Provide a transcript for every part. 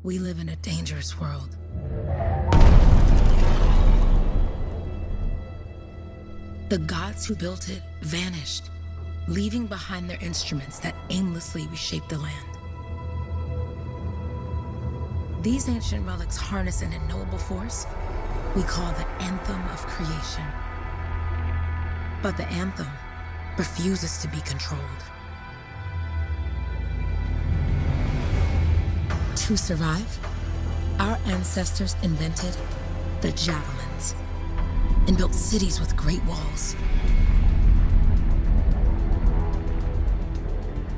We live in a dangerous world. The gods who built it vanished, leaving behind their instruments that aimlessly reshaped the land. These ancient relics harness an unknowable force we call the Anthem of creation. But the Anthem refuses to be controlled. To survive, our ancestors invented the javelins and built cities with great walls.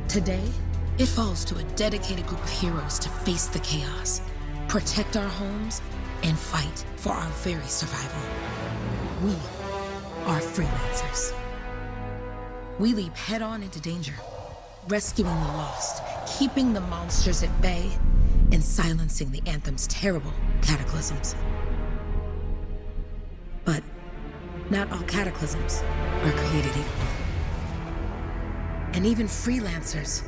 Today, it falls to a dedicated group of heroes to face the chaos, protect our homes, and fight for our very survival. We are freelancers. We leap head-on into danger, rescuing the lost, keeping the monsters at bay, and silencing the Anthem's terrible cataclysms. But not all cataclysms are created equal. And even freelancers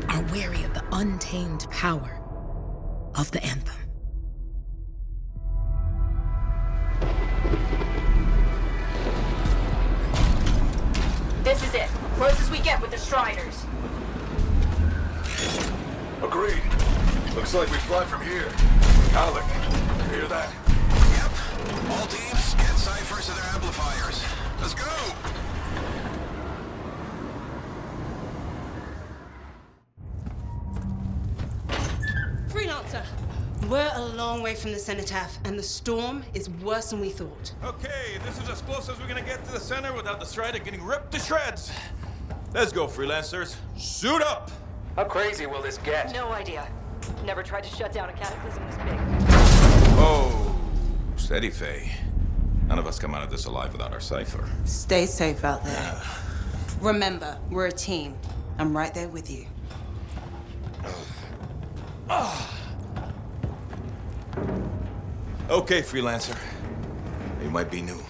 are wary of the untamed power of the Anthem. This is it. Close as we get with the Striders. Agreed. Looks like we fly from here. Alec, you hear that? Yep. All teams, get ciphers to their amplifiers. Let's go! Freelancer, we're a long way from the cenotaph, and the storm is worse than we thought. Okay, this is as close as we're gonna get to the center without the Strider getting ripped to shreds. Let's go, freelancers. Suit up! How crazy will this get? No idea. Never tried to shut down a cataclysm this big. Oh, steady, Faye. None of us come out of this alive without our cipher. Stay safe out there. Remember, we're a team. I'm right there with you. Okay, freelancer. You might be new,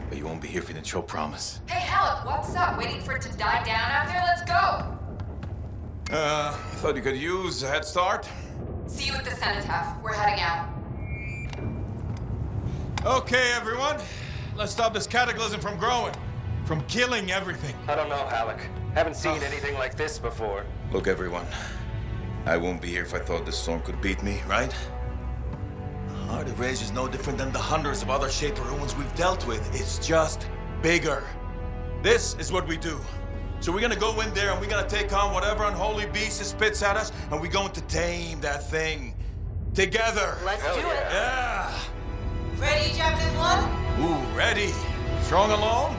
but you won't be here for the show promise. Hey, Alec, what's up? Waiting for it to die down out there? Let's go! Thought you could use a head start. See you at the cenotaph. We're heading out. Okay, everyone. Let's stop this cataclysm from growing, from killing everything. I don't know, Alec. Haven't seen anything like this before. Look, everyone. I won't be here if I thought this storm could beat me, right? Heart of Rage is no different than the hundreds of other shaped ruins we've dealt with. It's just bigger. This is what we do. So we're gonna go in there and we're gonna take on whatever unholy beast it spits at us, and we're going to tame that thing. Together. Let's do it. Yeah. Ready, Javelin 1? Ooh, ready. Strong alone,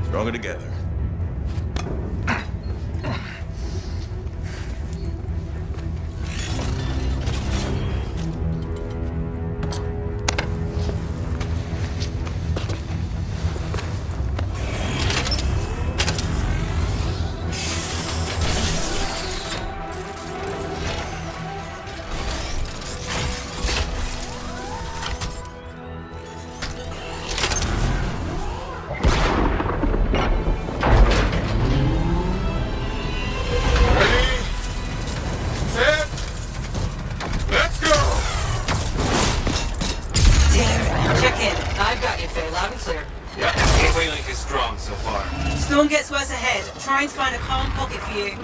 stronger together. Storm gets worse ahead. Trying to find a calm pocket for you.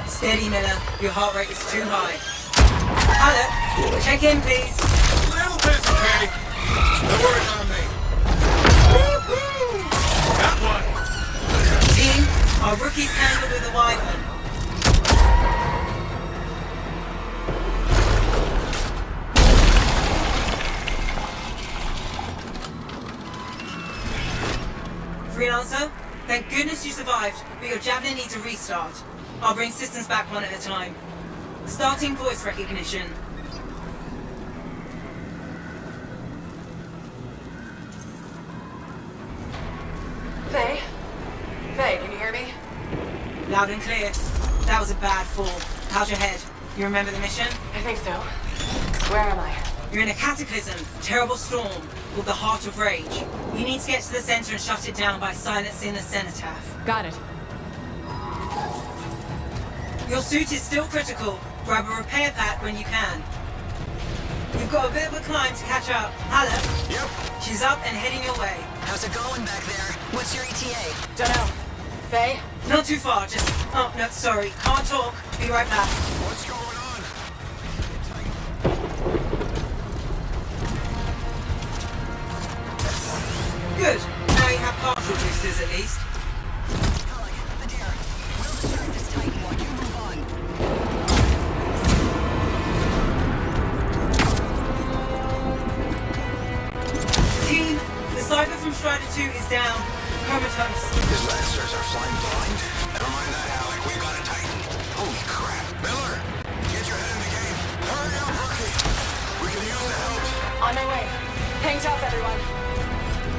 Steady, Miller. Your heart rate is too high. Alec, check in, please. A little busy, Katie. Don't worry about me. Got one. Team, our rookies handled with the Wyvern. Freelancer, thank goodness you survived, but your Javelin needs a restart. I'll bring systems back one at a time. Starting voice recognition. Faye? Faye, can you hear me? Loud and clear. That was a bad fall. How's your head? You remember the mission? I think so. Where am I? You're in a cataclysm, terrible storm, called the Heart of Rage. You need to get to the center and shut it down by silencing the cenotaph. Got it. Your suit is still critical. Grab a repair pack when you can. We've got a bit of a climb to catch up. Halleck? Yep. She's up and heading your way. How's it going back there? What's your ETA? Dunno. Faye? Not too far, just... Oh, no, sorry. Can't talk. Be right back. What's going on? Good. Now you have partial boosters at least. Alec, Adair, we'll distract this Titan while you move on. Team, the Cypher from Strider 2 is down. Comatose. His lancers are flying blind. Never mind that, Alec. We've got a Titan. Holy crap. Miller, get your head in the game. Hurry up, rookie. We can use the help. On my way. Hang tough, everyone.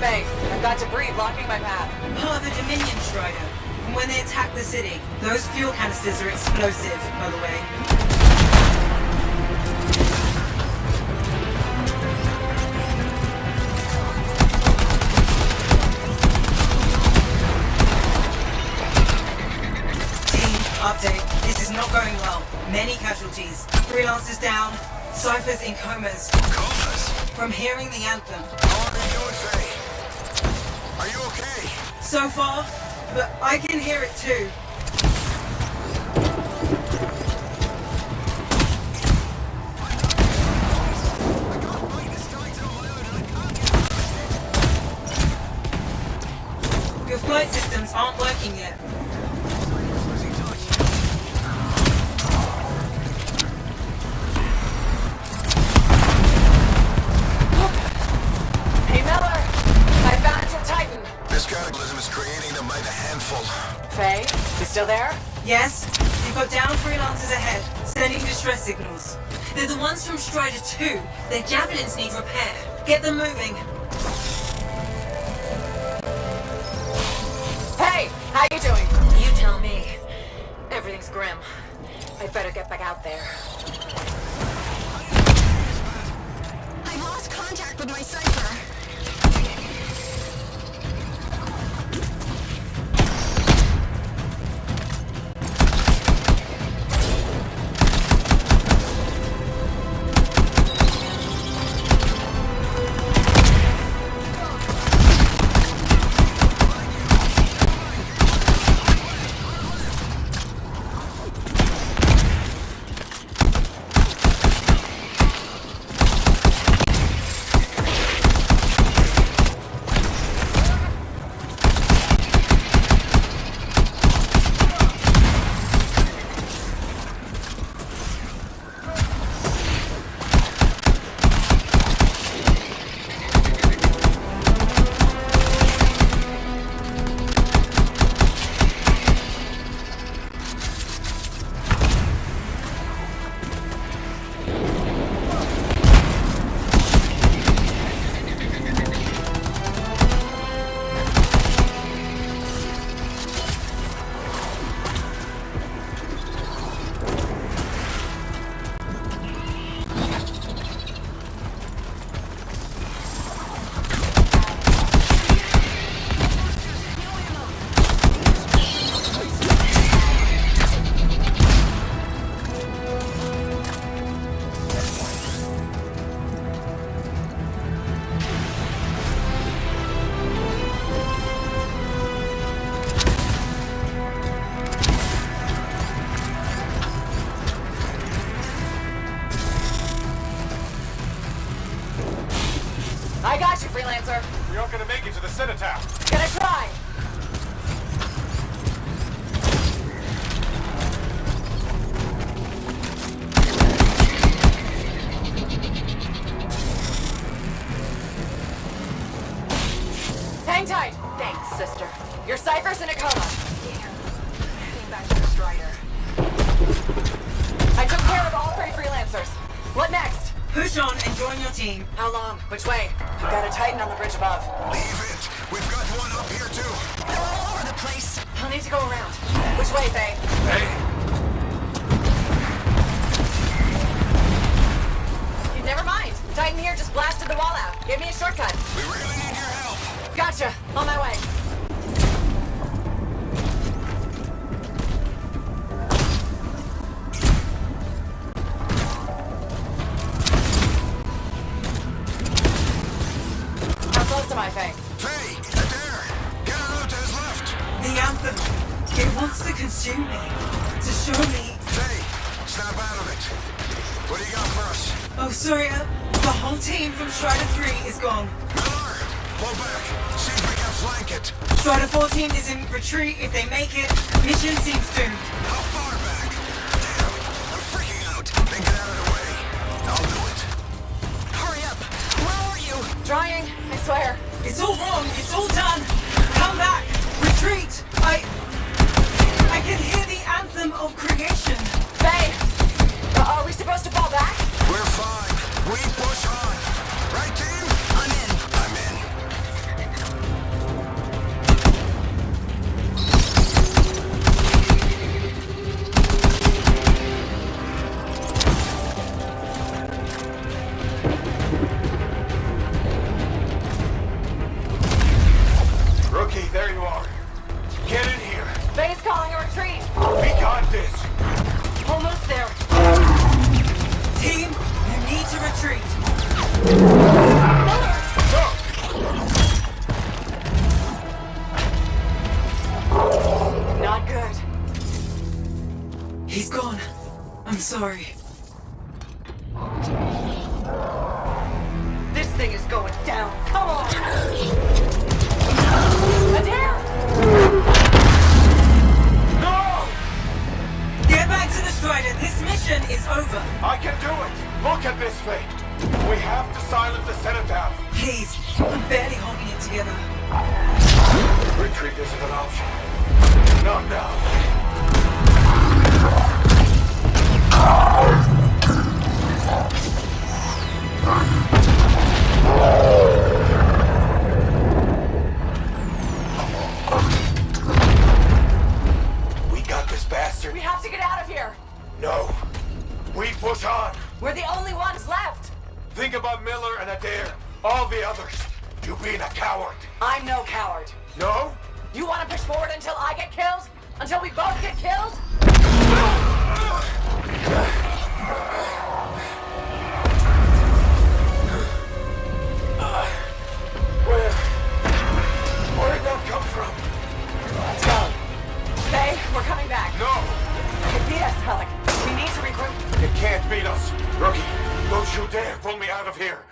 Faye, I've got debris blocking my path. Part of the Dominion Strider. From when they attacked the city. Those fuel canisters are explosive, by the way. Update. This is not going well. Many casualties. Freelancers down. Cyphers in comas. Comas? From hearing the anthem. How are you doing, Faye? Are you okay? So far, but I can hear it too. Your flight systems aren't working yet. Hey, Miller! I found your Titan! This cataclysm is creating them by the handful. Faye, you still there? Yes, you've got down freelancers ahead, sending distress signals. They're the ones from Strider 2. Their javelins need repair. Get them moving. Hey, how you doing? You tell me. Everything's grim. I'd better get back out there. I lost contact with my Cypher. I got you, freelancer. We aren't gonna make it to the cenotaph. Gonna try. Hang tight. Thanks, sister. Your Cypher's in a coma. Heading back to the Strider. I took care of all 3 freelancers. What next? Push on and join your team. How long? Which way? I've got a Titan on the bridge above. Leave it. We've got one up here, too. They're all over the place. I'll need to go around. Which way, Faye? Hey, Never mind. Titan here just blasted the wall out. Give me a shortcut. We really need your help. Gotcha. On my way. am I, Faye? Faye, there! Get a route to his left! The Anthem. It wants to consume me. To show me. Faye, snap out of it. What do you got for us? Oh, sorry. The whole team from Strider 3 is gone. Miller, pull back. See if we can flank it. Strider 14 is in retreat. If they make it, mission seems doomed. How far back? Damn, I'm freaking out. Then get out of the way. I'll do it. Hurry up! Where are you? Trying, I swear. It's all wrong. It's all done. Come back. Retreat. I can hear the anthem of creation. Faye! Are we supposed to fall back? We're fine. We push on. Right, team? I'm in. I'm in. Rookie, there you are. Get in here. Faye's calling a retreat. We got this. Almost there. Team, you need to retreat. Not good. He's gone. I'm sorry. This thing is going down. Come on! Adair! No! Get back to the Strider. This mission is over. I can do it. Look at this thing. We have to silence the cenotaph. Please, I'm barely holding it together. Retreat isn't an option. Not now. We got this bastard. We have to get out of here. No. We push on. We're the only ones left. Think about Miller and Adair. All the others. You being a coward. I'm no coward. No? You want to push forward until I get killed? Until we both get killed? Where'd that come from? Let's go. Faye, we're coming back. No! They beat us, Alec. We need to regroup. It can't beat us. Rookie, don't you dare pull me out of here.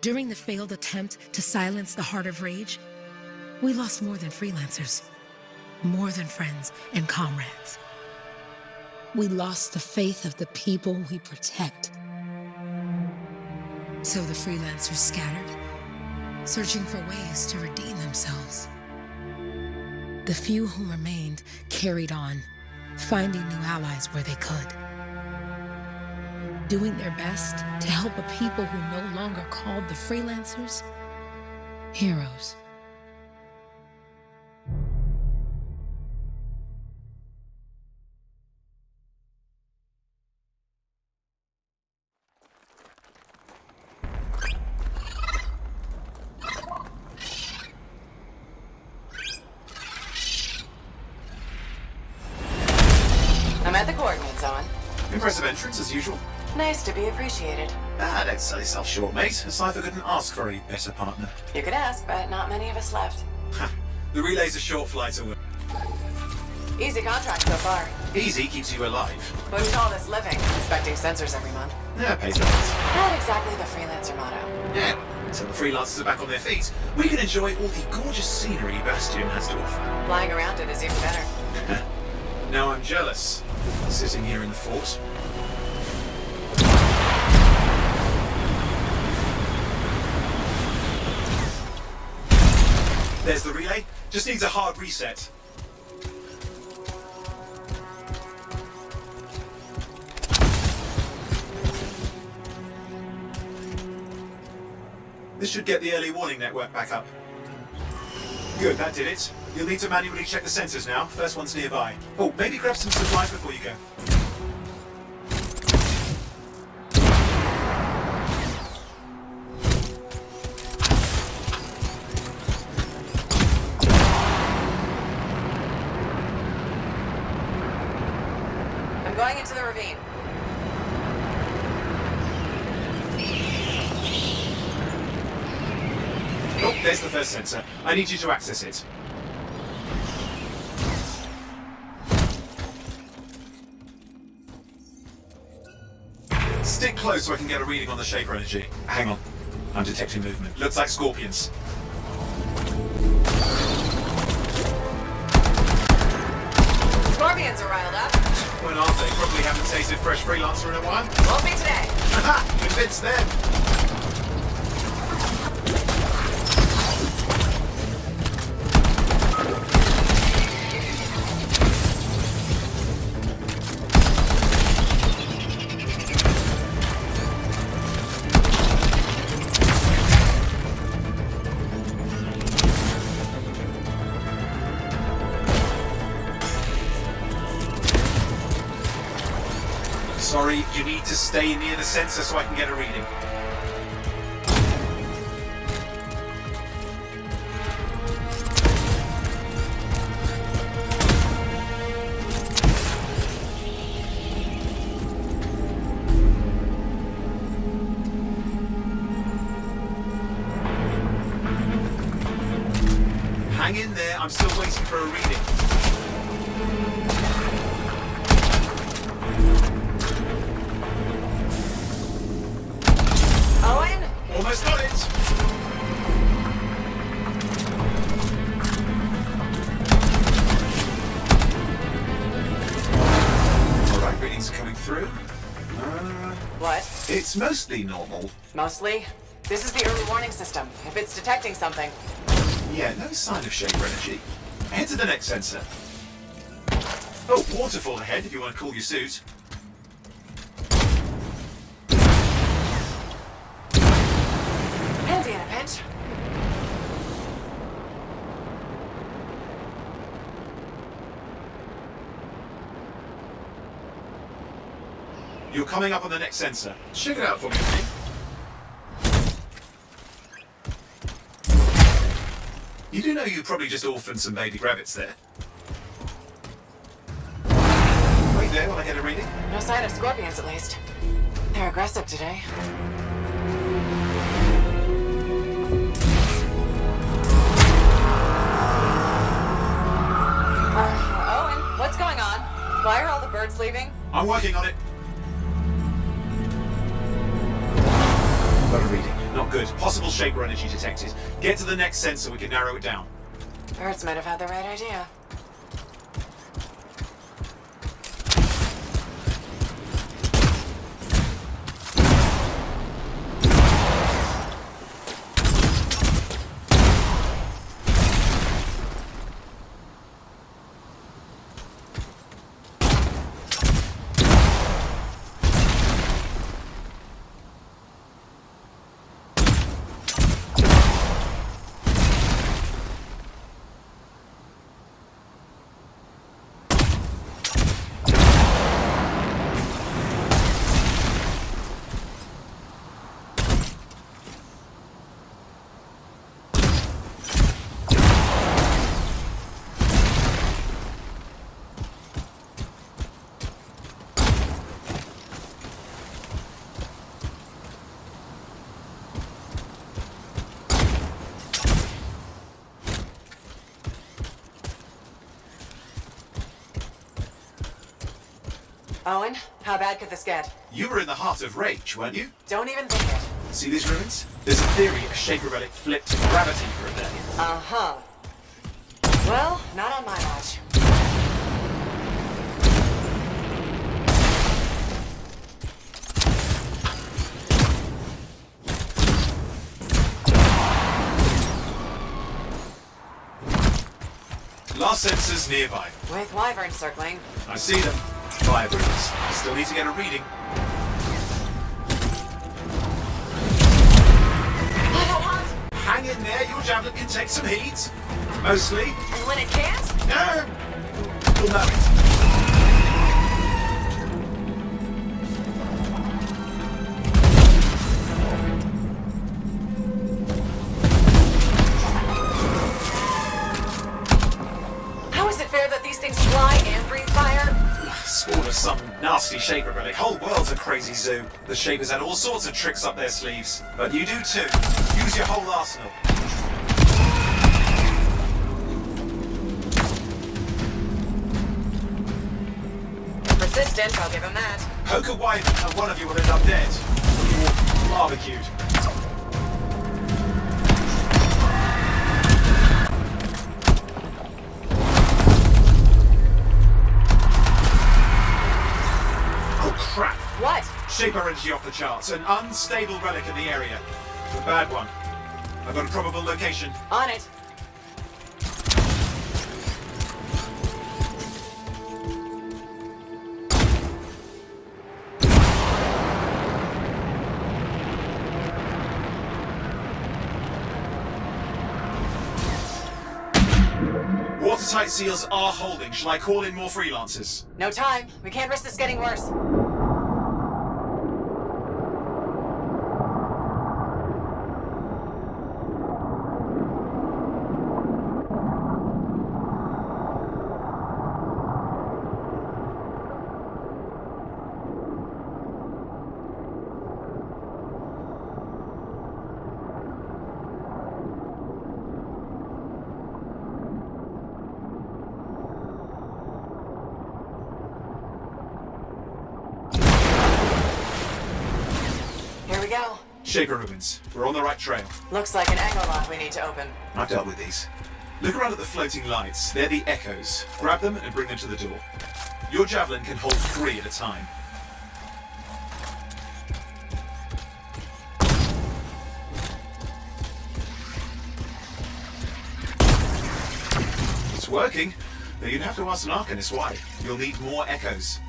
During the failed attempt to silence the Heart of Rage, we lost more than freelancers, more than friends and comrades. We lost the faith of the people we protect. So the freelancers scattered, searching for ways to redeem themselves. The few who remained carried on, finding new allies where they could. Doing their best to help a people who no longer called the freelancers heroes. I'm at the coordinates, Owen. Impressive entrance, as usual. Nice to be appreciated. Don't sell yourself short, mate. A cipher couldn't ask for a better partner. You could ask, but not many of us left. The relay's a short flight away. Easy contract so far. Easy keeps you alive. Wouldn't call this living, inspecting sensors every month. Yeah, pays the bills. Not exactly the freelancer motto. Yeah. Until the freelancers are back on their feet, we can enjoy all the gorgeous scenery Bastion has to offer. Flying around it is even better. Now I'm jealous, sitting here in the fort. There's the relay. Just needs a hard reset. This should get the early warning network back up. Good, that did it. You'll need to manually check the sensors now. First one's nearby. Oh, maybe grab some supplies before you go. I'm going into the ravine. there's the first sensor. I need you to access it. Stick close so I can get a reading on the Shaper energy. Hang on. I'm detecting movement. Looks like scorpions. Scorpions are riled up. When aren't they? Probably haven't tasted fresh freelancer in a while. Won't be today. Haha! Convince them! Sorry, you need to stay near the sensor so I can get a reading. Hang in there, I'm still waiting for a reading. Owen? Almost got it! Alright, readings are coming through. What? It's mostly normal. Mostly? This is the early warning system. If it's detecting something. Yeah, no sign of Shaper energy. Head to the next sensor. Oh, waterfall ahead if you want to cool your suit. Handy in a pinch. You're coming up on the next sensor. Check it out for me, okay? You do know you probably just orphaned some baby rabbits there. Wait there while I get a reading. No sign of scorpions, at least. They're aggressive today. Owen, what's going on? Why are all the birds leaving? I'm working on it. Got a reading. Not good. Possible Shaper energy detected. Get to the next sensor, we can narrow it down. Birds might have had the right idea. Owen, how bad could this get? You were in the heart of rage, weren't you? Don't even think it. See these ruins? There's a theory a Shaper relic flipped gravity for a day. Uh-huh. Well, not on my watch. Last sensor's nearby. With wyverns circling. I see them. Fire breathers. Still need to get a reading. Hang in there, your javelin can take some heat. Mostly. And when it can't? No! You'll know it. How is it fair that these things fly and breathe fire? Spawn of some nasty Shaper relic. Whole world's a crazy zoo. The Shapers had all sorts of tricks up their sleeves. But you do too. Use your whole arsenal. Persistent, I'll give him that. Poke a wyvern and one of you will end up dead. Or barbecued. Oh crap! What? Shaper energy off the charts. An unstable relic in the area. A bad one. I've got a probable location. On it. Watertight seals are holding. Shall I call in more freelancers? No time. We can't risk this getting worse. Here we go. Shaper ruins. We're on the right trail. Looks like an echo lock we need to open. I've dealt with these. Look around at the floating lights. They're the echoes. Grab them and bring them to the door. Your javelin can hold 3 at a time. It's working, but you'd have to ask an Arcanist why. You'll need more echoes.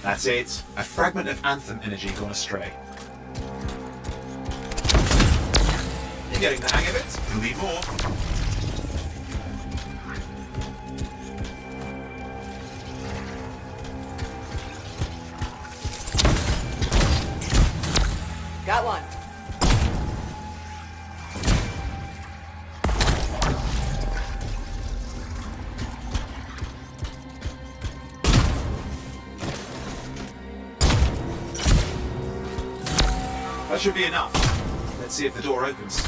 That's it. A fragment of Anthem energy gone astray. You're getting the hang of it. You'll need more. Got one. That should be enough. Let's see if the door opens.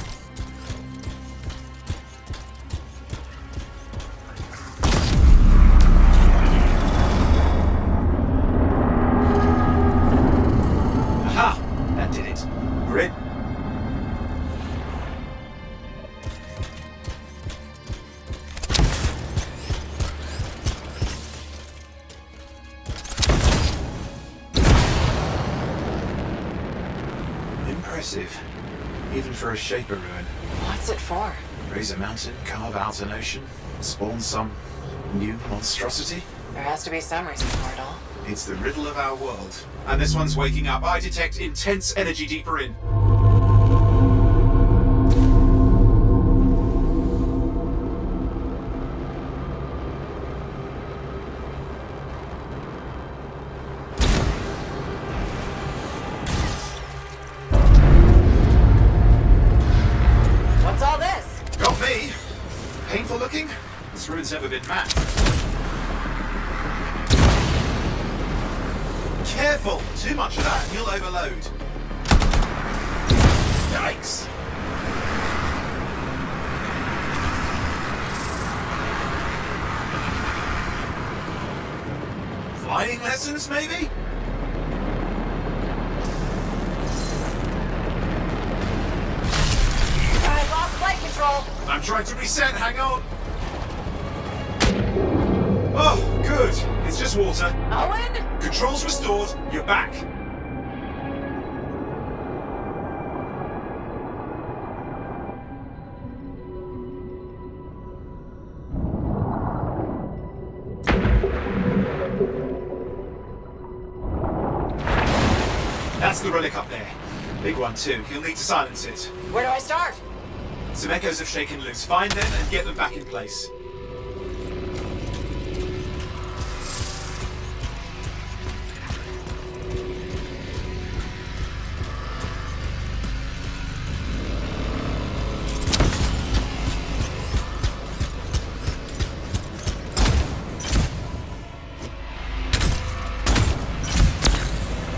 Aha! That did it. We're in. Impressive. Even for a Shaper ruin. What's it for? Raise a mountain, carve out an ocean, spawn some new monstrosity? There has to be some reason for it all. It's the riddle of our world. And this one's waking up. I detect intense energy deeper in. What's all this? Got me! Painful looking? This ruin's never been mapped. Careful! Too much of that and you'll overload. Yikes! Flying lessons, maybe? I lost flight control. I'm trying to reset, hang on! Oh, good. It's just water. Owen? Controls restored. You're back. That's the relic up there. Big one too. You'll need to silence it. Where do I start? Some echoes have shaken loose. Find them and get them back in place.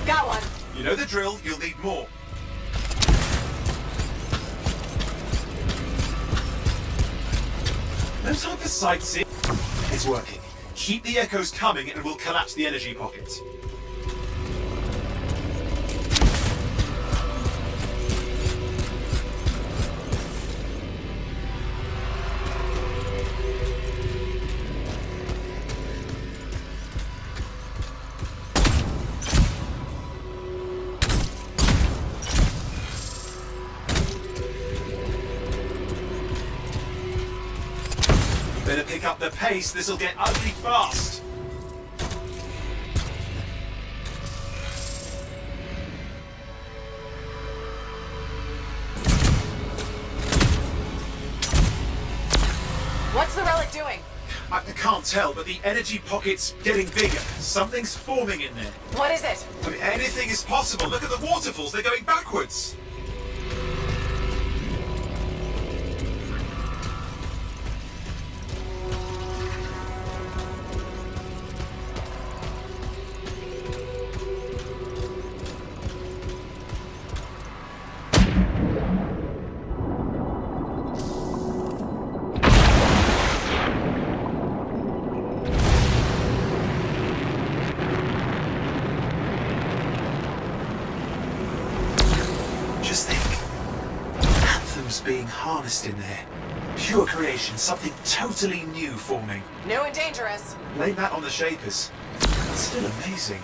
Got one. You know the drill, you'll need more. No time for sightseeing. It's working. Keep the echoes coming and we'll collapse the energy pockets. Better pick up the pace, this'll get ugly fast. What's the relic doing? I can't tell, but the energy pocket's getting bigger. Something's forming in there. What is it? I mean, anything is possible. Look at the waterfalls, they're going backwards. Just think. Anthem's being harnessed in there. Pure creation, something totally new forming. New and dangerous. Blame that on the Shapers. It's still amazing.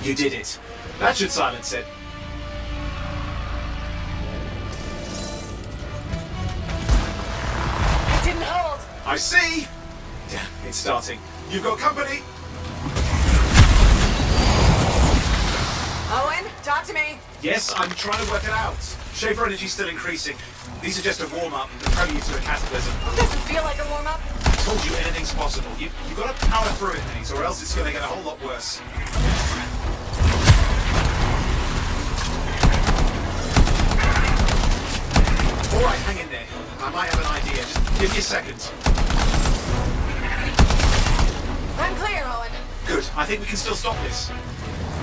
You did it. That should silence it. It didn't hold. I see! Damn, it's starting. You've got company! Owen, talk to me. Yes, I'm trying to work it out. Shaper energy's still increasing. These are just a warm-up, the prelude to a cataclysm. Doesn't feel like a warm-up. I told you anything's possible. You've got to power through it, mate, or else it's going to get a whole lot worse. Alright, hang in there. I might have an idea. Just give me a second. I'm clear, Owen. Good. I think we can still stop this.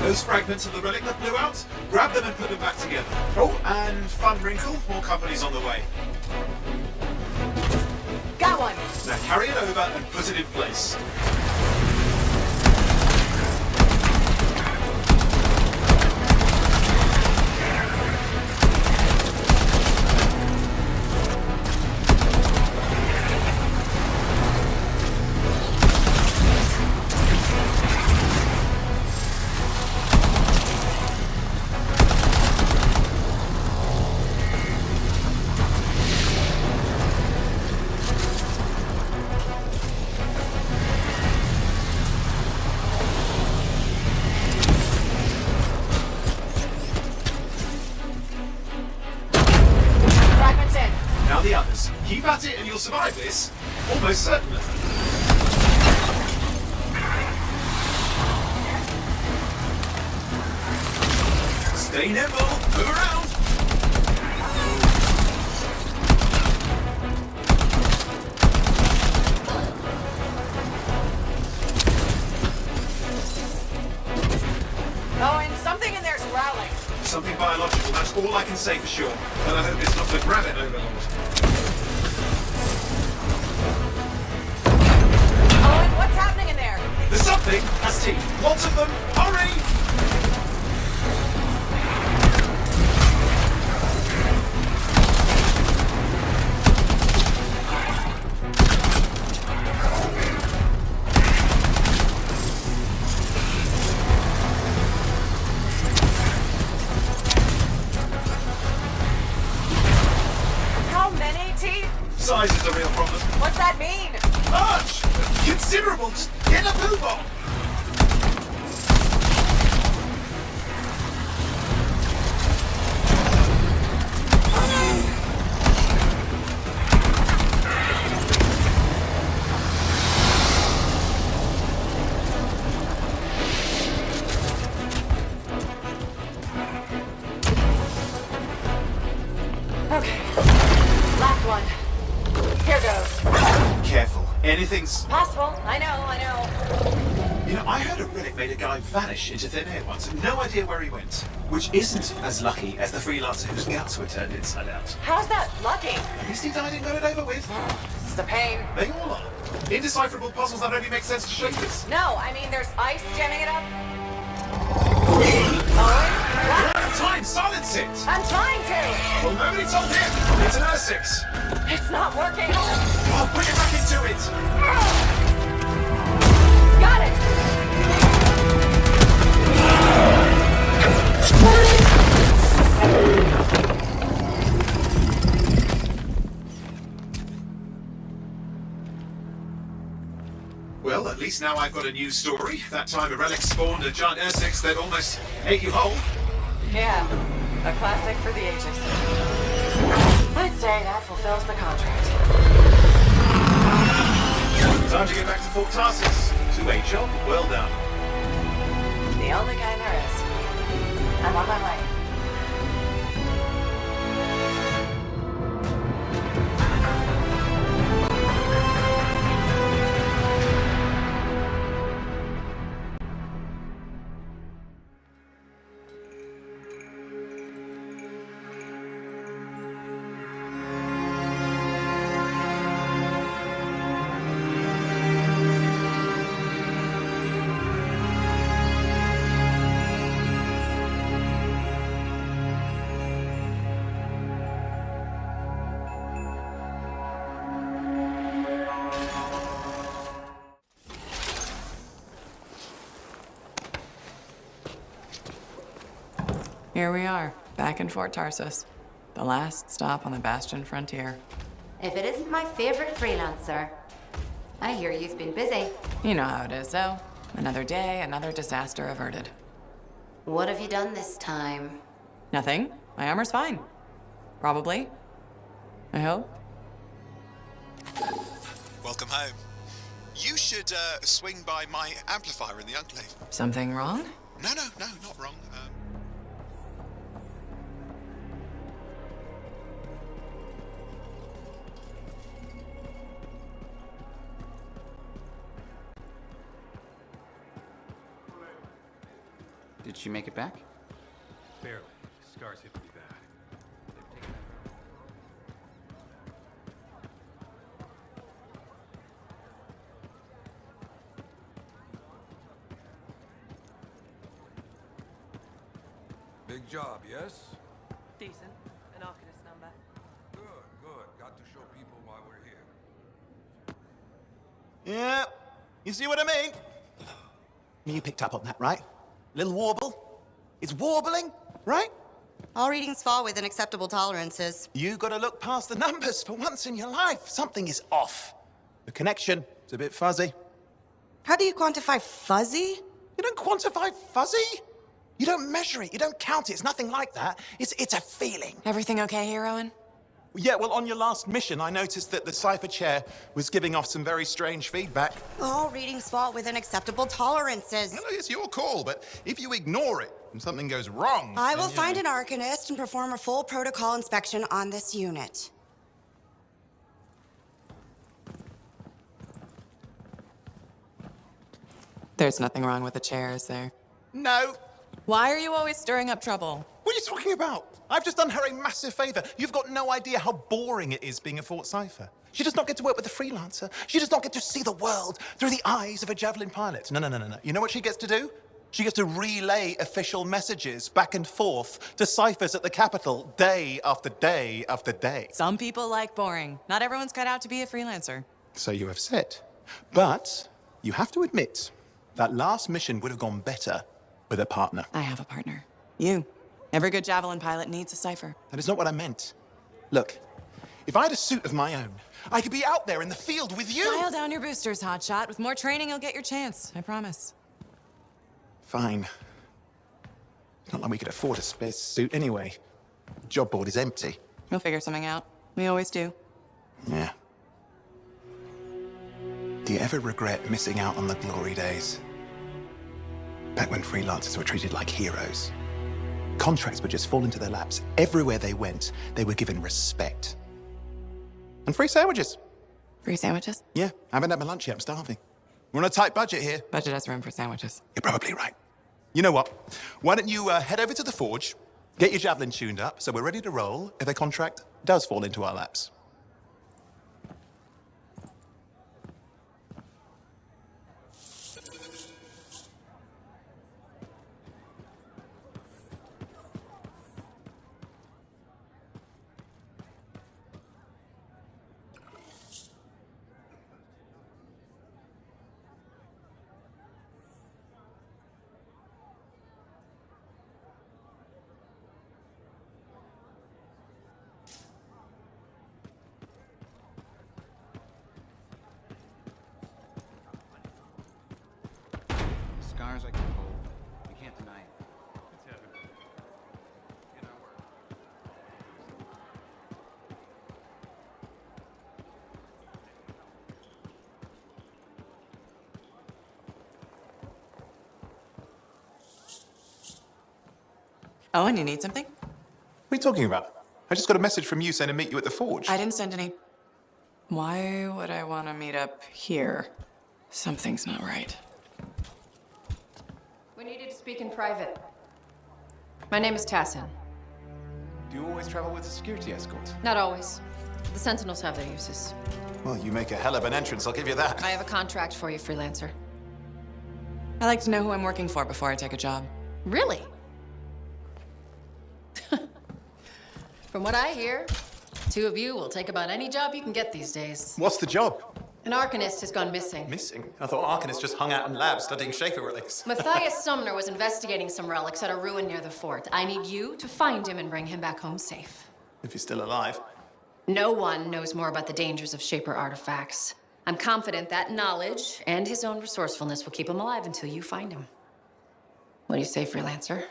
Those fragments of the relic that blew out, grab them and put them back together. Oh, and fun wrinkle, more company's on the way. Got one. Now carry it over and put it in place. The others. Keep at it and you'll survive this. Almost certainly. Stay nimble. Move around. Oh, and something in there's growling. Something biological, that's all I can say for sure. But I hope it's not the gravit overlord. Oh, and what's happening in there? There's something! That's T. Lots of them! Hurry! How many teeth? Size is a real problem. What's that mean? Large! Considerable! Just get a move on! Okay. Last one. Here goes. Careful. Anything's... Possible. I know. You know, I heard a relic made a guy vanish into thin air once, and no idea where he went. Which isn't as lucky as the freelancer whose guts were turned inside out. How's that lucky? At least he died and got it over with. This is a pain. They all are. Indecipherable puzzles that only make sense to shapers. No, I mean there's ice jamming it up. Owen? What? Time! Silence it! I'm trying to! Well, nobody told him! It's an Ursix! It's not working! I'll put it back into it! Got it! Well, at least now I've got a new story. That time a relic spawned a giant Ursix that almost ate you whole. Yeah, a classic for the ages. I'd say that fulfills the contract. Time to get back to Fort Tarsus. 2-8 job, well done. The only kind there is. I'm on my way. Here we are, back in Fort Tarsus. The last stop on the Bastion frontier. If it isn't my favorite freelancer. I hear you've been busy. You know how it is, though. Another day, another disaster averted. What have you done this time? Nothing. My armor's fine. Probably. I hope. Welcome home. You should swing by my amplifier in the Enclave. Something wrong? No, not wrong. Did she make it back? Barely. Scars hit pretty bad. Big job, yes? Decent. An Arcanist number. Good. Got to show people why we're here. Yeah, you see what I mean? You picked up on that, right? Little warble? It's warbling, right? All readings fall within acceptable tolerances. You gotta look past the numbers for once in your life. Something is off. The connection is a bit fuzzy. How do you quantify fuzzy? You don't quantify fuzzy. You don't measure it. You don't count it. It's nothing like that. It's a feeling. Everything okay here, Owen? Yeah, well, on your last mission, I noticed that the cipher chair was giving off some very strange feedback. All readings fall within acceptable tolerances. Well, it's your call, but if you ignore it and something goes wrong... I will find an Arcanist and perform a full protocol inspection on this unit. There's nothing wrong with the chair, is there? No. Why are you always stirring up trouble? What are you talking about? I've just done her a massive favor. You've got no idea how boring it is being a Fort Cipher. She does not get to work with a freelancer. She does not get to see the world through the eyes of a Javelin pilot. No. You know what she gets to do? She gets to relay official messages back and forth to ciphers at the Capitol day after day after day. Some people like boring. Not everyone's cut out to be a freelancer. So you have said. But you have to admit, that last mission would have gone better with a partner. I have a partner. You. Every good Javelin pilot needs a cipher. That is not what I meant. Look, if I had a suit of my own, I could be out there in the field with you. Dial down your boosters, hotshot. With more training, you'll get your chance. I promise. Fine. It's not like we could afford a spare suit anyway. Job board is empty. We'll figure something out. We always do. Yeah. Do you ever regret missing out on the glory days? Back when freelancers were treated like heroes. Contracts would just fall into their laps. Everywhere they went, they were given respect. And free sandwiches. Free sandwiches? Yeah, I haven't had my lunch yet. I'm starving. We're on a tight budget here. Budget has room for sandwiches. You're probably right. You know what? Why don't you head over to the forge, get your Javelin tuned up, so we're ready to roll if a contract does fall into our laps. Scars I can hold. You can't deny it. It's heaven. In our work. Oh, and you need something? What are you talking about? I just got a message from you saying to meet you at the forge. I didn't send any. Why would I want to meet up here? Something's not right. We needed to speak in private. My name is Tassin. Do you always travel with a security escort? Not always. The Sentinels have their uses. Well, you make a hell of an entrance, I'll give you that. I have a contract for you, freelancer. I like to know who I'm working for before I take a job. Really? From what I hear, two of you will take about any job you can get these days. What's the job? An Arcanist has gone missing. Missing? I thought Arcanists just hung out in labs studying Schaefer relics. Matthias Sumner was investigating some relics at a ruin near the fort. I need you to find him and bring him back home safe. If he's still alive. No one knows more about the dangers of Shaper artifacts. I'm confident that knowledge and his own resourcefulness will keep him alive until you find him. What do you say, freelancer?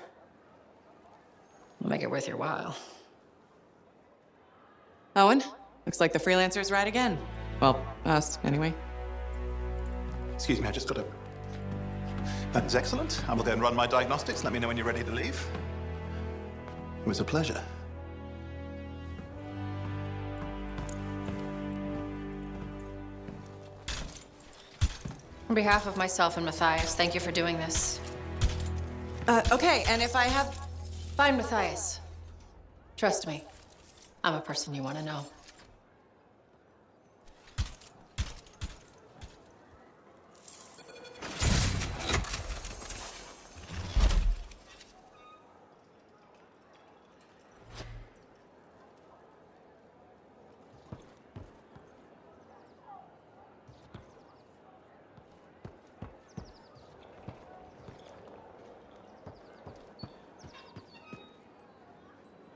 We'll make it worth your while. Owen, looks like the freelancer's right again. Well, us, anyway. Excuse me, I just got a... That is excellent. I will go and run my diagnostics. Let me know when you're ready to leave. It was a pleasure. On behalf of myself and Matthias, thank you for doing this. Okay, and if I have... Find Matthias. Trust me, I'm a person you want to know.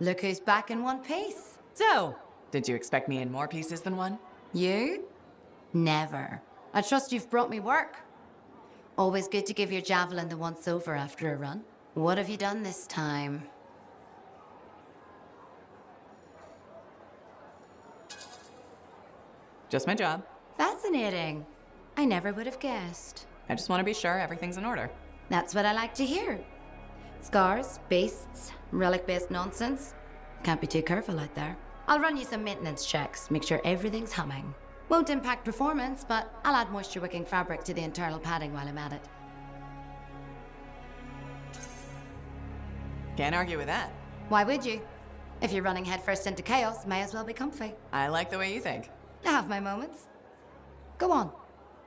Look who's back in one piece. So, did you expect me in more pieces than one? You? Never. I trust you've brought me work. Always good to give your Javelin the once-over after a run. What have you done this time? Just my job. Fascinating. I never would have guessed. I just want to be sure everything's in order. That's what I like to hear. Scars, beasts, relic-based nonsense. Can't be too careful out there. I'll run you some maintenance checks, make sure everything's humming. Won't impact performance, but I'll add moisture-wicking fabric to the internal padding while I'm at it. Can't argue with that. Why would you? If you're running headfirst into chaos, may as well be comfy. I like the way you think. I have my moments. Go on.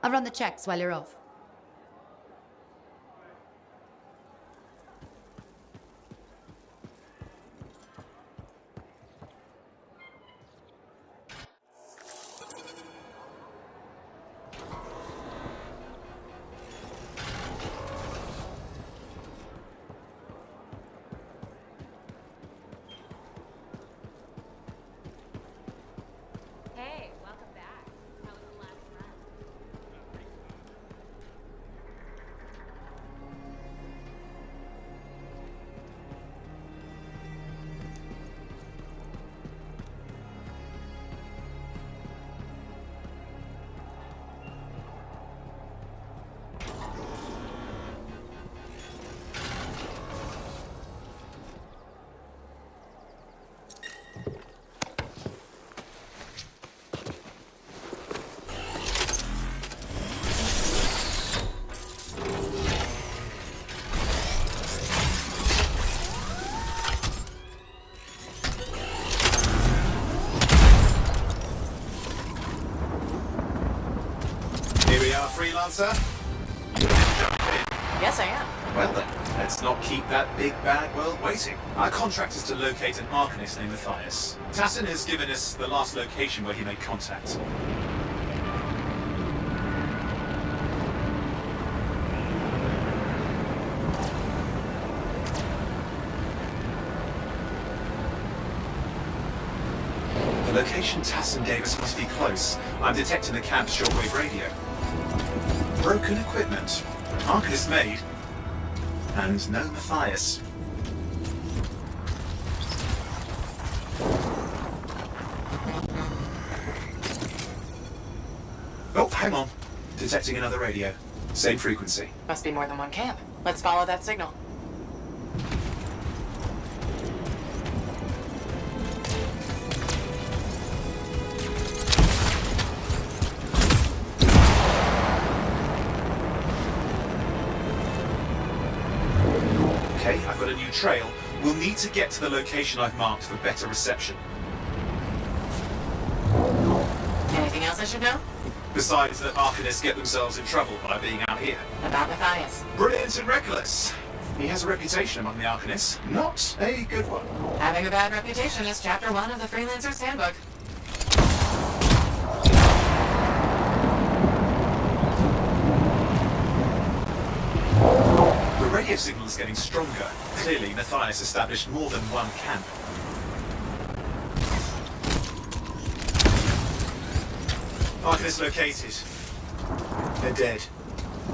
I'll run the checks while you're off. Hey, welcome back. How was the last run? Here we are, freelancer. You ready to jump in? Yes, I am. Well then, let's not keep that big bad world waiting. Our contract is to locate an Arcanist named Matthias. Tassin has given us the last location where he made contact. The location Tassin gave us must be close. I'm detecting the cab's shortwave radio. Broken equipment. Arcanist made. And no Matthias. Oh, hang on. Detecting another radio. Same frequency. Must be more than one camp. Let's follow that signal. Okay, I've got a new trail. We'll need to get to the location I've marked for better reception. Anything else I should know? Besides that Arcanists get themselves in trouble by being out here. About Matthias. Brilliant and reckless. He has a reputation among the Arcanists. Not a good one. Having a bad reputation is chapter 1 of the Freelancer's Handbook. The radio signal is getting stronger. Clearly, Matthias established more than one camp. Arcanist located. They're dead.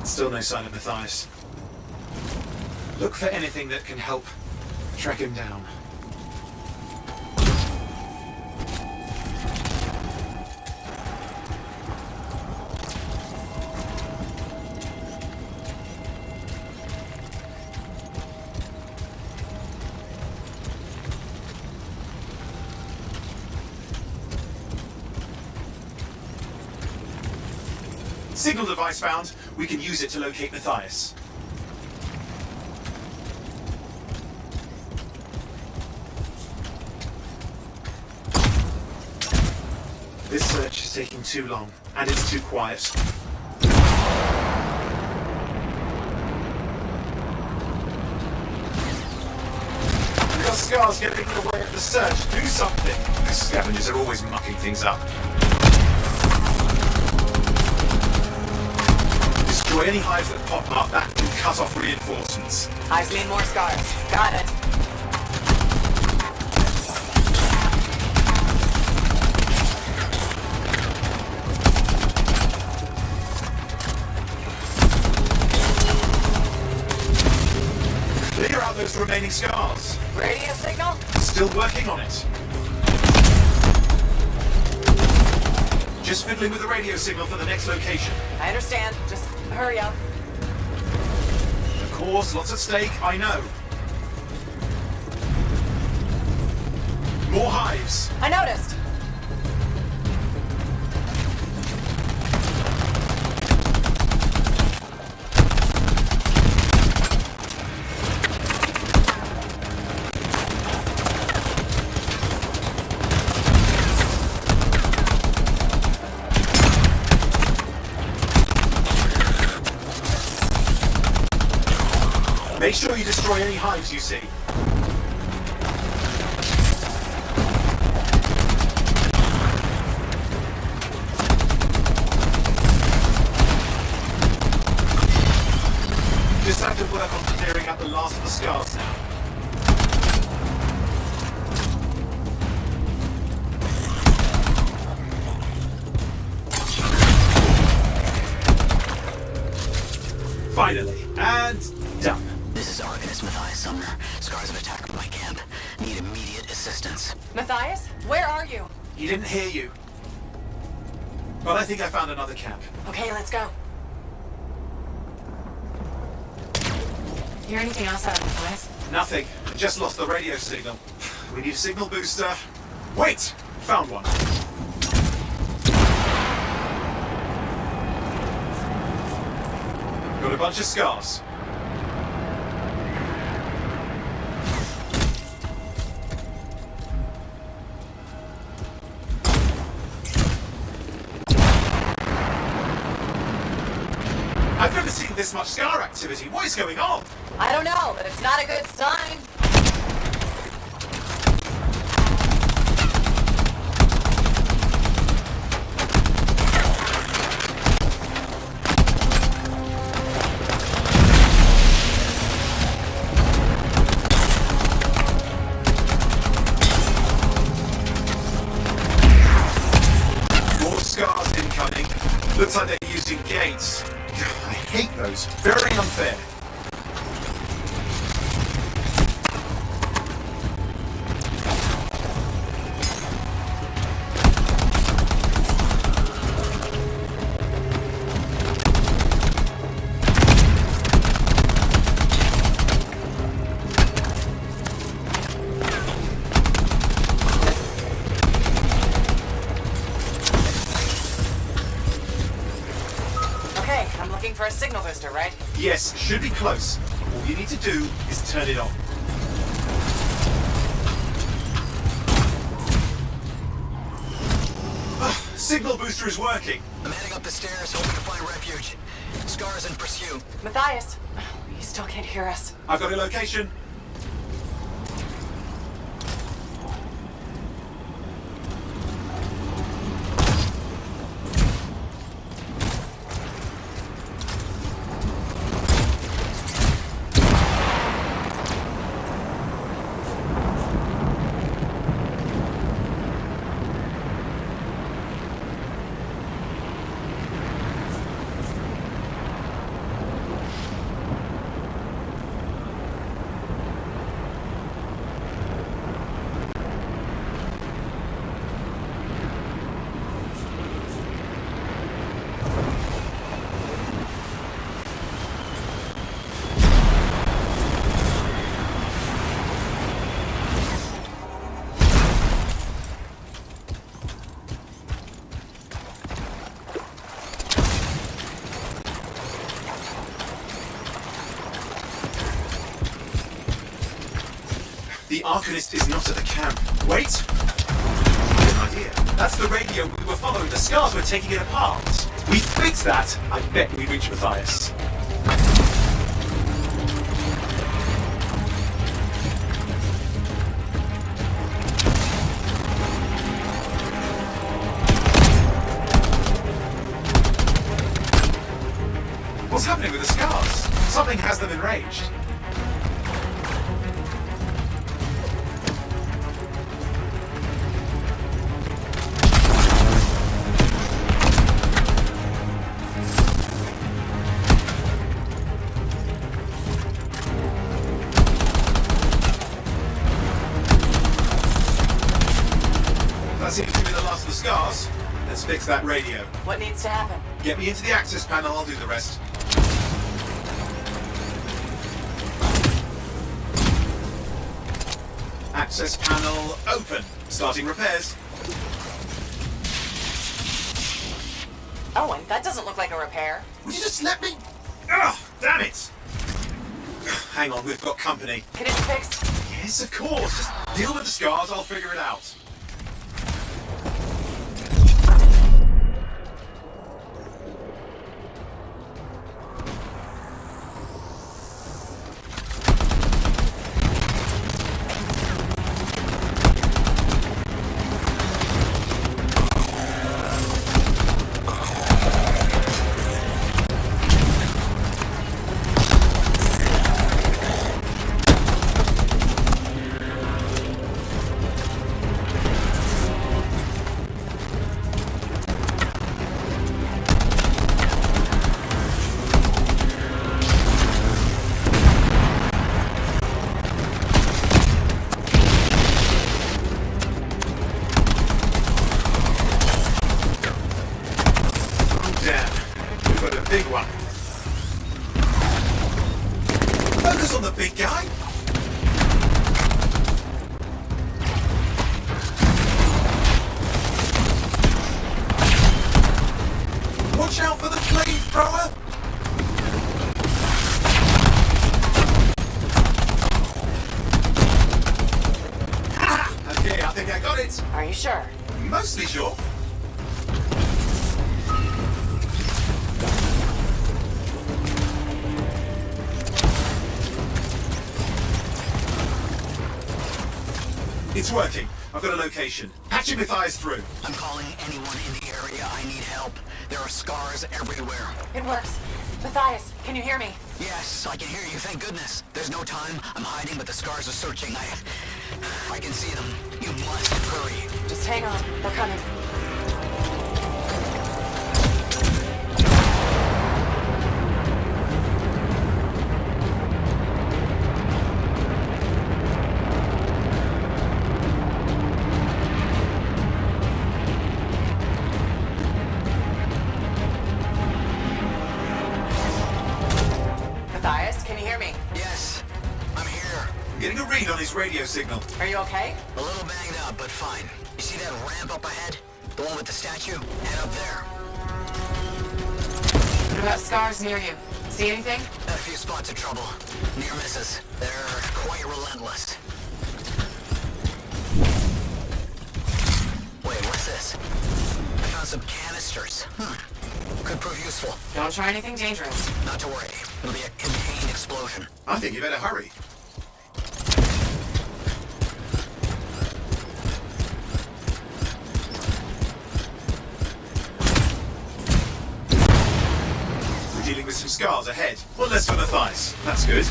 Still no sign of Matthias. Look for anything that can help track him down. Signal device found. We can use it to locate Matthias. This search is taking too long, and it's too quiet. We've got scars getting in the way of the search. Do something. These scavengers are always mucking things up. Destroy any hives that pop up that can cut off reinforcements. Hives mean more scars. Got it. Clear out those remaining scars. Radio signal? Still working on it. Just fiddling with the radio signal for the next location. I understand. Just hurry up. Of course, lots at stake, I know. More hives. I noticed. Make sure you destroy any hives you see. Just have to work on clearing out the last of the scars now. Finally, and done. This is Arcanist Matthias Sumner. Scars have attacked my camp. Need immediate assistance. Matthias, where are you? He didn't hear you. But I think I found another camp. Okay, let's go. Hear anything else out of Matthias? Nothing. Just lost the radio signal. We need a signal booster. Wait! Found one. Got a bunch of scars. I've never seen this much scar activity. What is going on? I don't know, but it's not a good sign. More scars incoming. Looks like they're using gates. I hate those. Very unfair. Okay, I'm looking for a signal booster, right? Yes, should be close. All you need to do is turn it on. Signal booster is working. I'm heading up the stairs, hoping to find refuge. Scars in pursuit. Matthias, you still can't hear us. I've got a location. The Arcanist is not at the camp. Wait! Good idea. That's the radio we were following. The scars were taking it apart. We fixed that. I bet we reach Matthias. What's happening with the scars? Something has them enraged. That seems to be the last of the scars. Let's fix that radio. What needs to happen? Get me into the access panel, I'll do the rest. Access panel open. Starting repairs. Owen, that doesn't look like a repair. Would you just let me? Ugh, damn it! Hang on, we've got company. Can it be fixed? Yes, of course. Just deal with the scars, I'll figure it out. Big one. Focus on the big guy. Watch out for the flamethrower. Okay, I think I got it. Are you sure? Mostly sure. It's working. I've got a location. Patching Matthias through. I'm calling anyone in the area. I need help. There are scars everywhere. It works. Matthias, can you hear me? Yes, I can hear you. Thank goodness. There's no time. I'm hiding, but the scars are searching. I can see them. You must hurry. Just hang on. They're coming. Getting a read on his radio signal. Are you okay? A little banged up, but fine. You see that ramp up ahead? The one with the statue? Head up there. What about scars near you? See anything? A few spots of trouble. Near misses. They're quite relentless. Wait, what's this? I found some canisters. Could prove useful. Don't try anything dangerous. Not to worry. It'll be a contained explosion. I think you better hurry. Dealing with some scars ahead. One less for Matthias. That's good.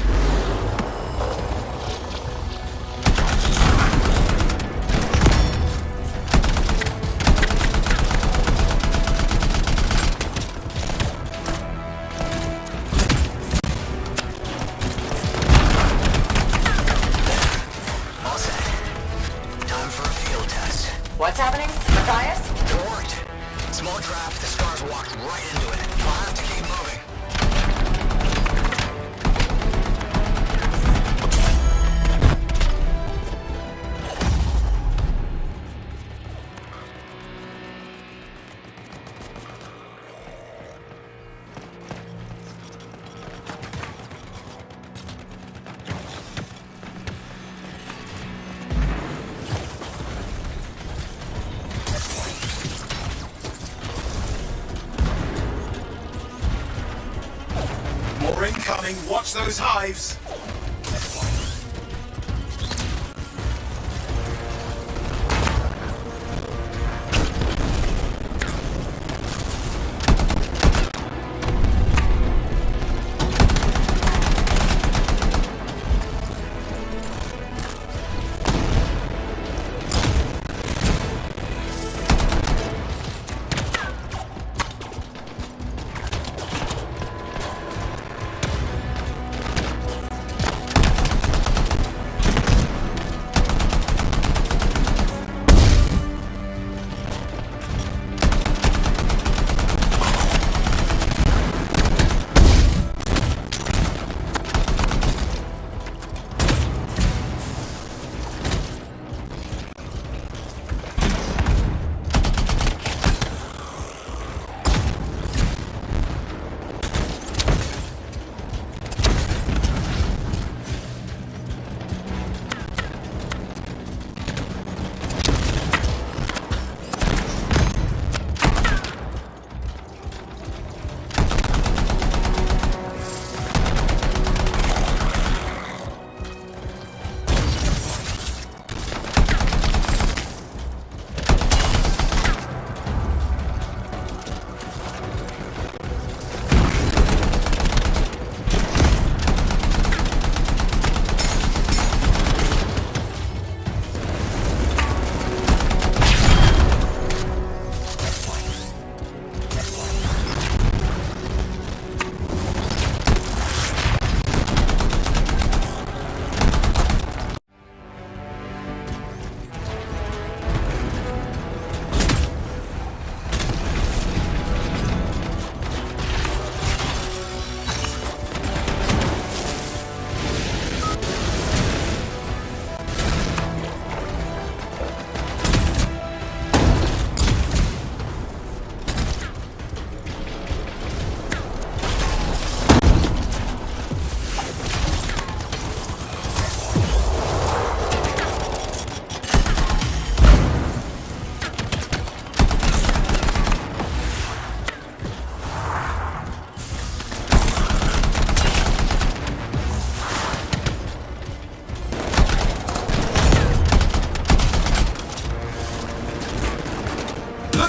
All set. Time for a field test. What's happening? Matthias? It worked. Small draft, the scars walked right into it. I'll have to keep moving. More incoming. Watch those hives.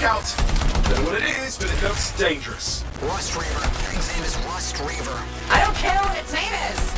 out! Don't know what it is, but it looks dangerous. Rust Reaver. Thing's name is Rust Reaver. I don't care what its name is.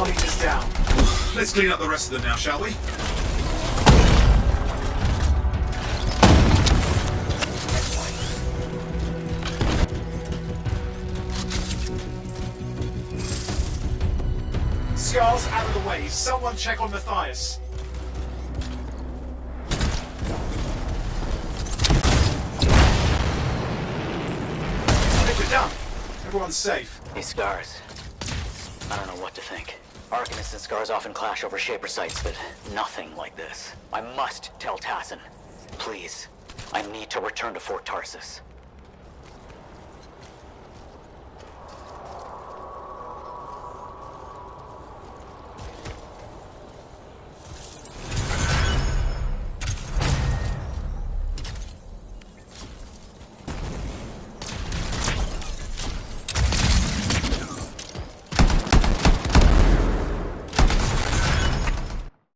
Leader's down. Let's clean up the rest of them now, shall we? Scar's out of the way. Someone check on Matthias. I think we're done. Everyone's safe. These Scars. I don't know what to think. Arcanists and Scars often clash over Shaper sites, but nothing like this. I must tell Tassin. Please. I need to return to Fort Tarsus.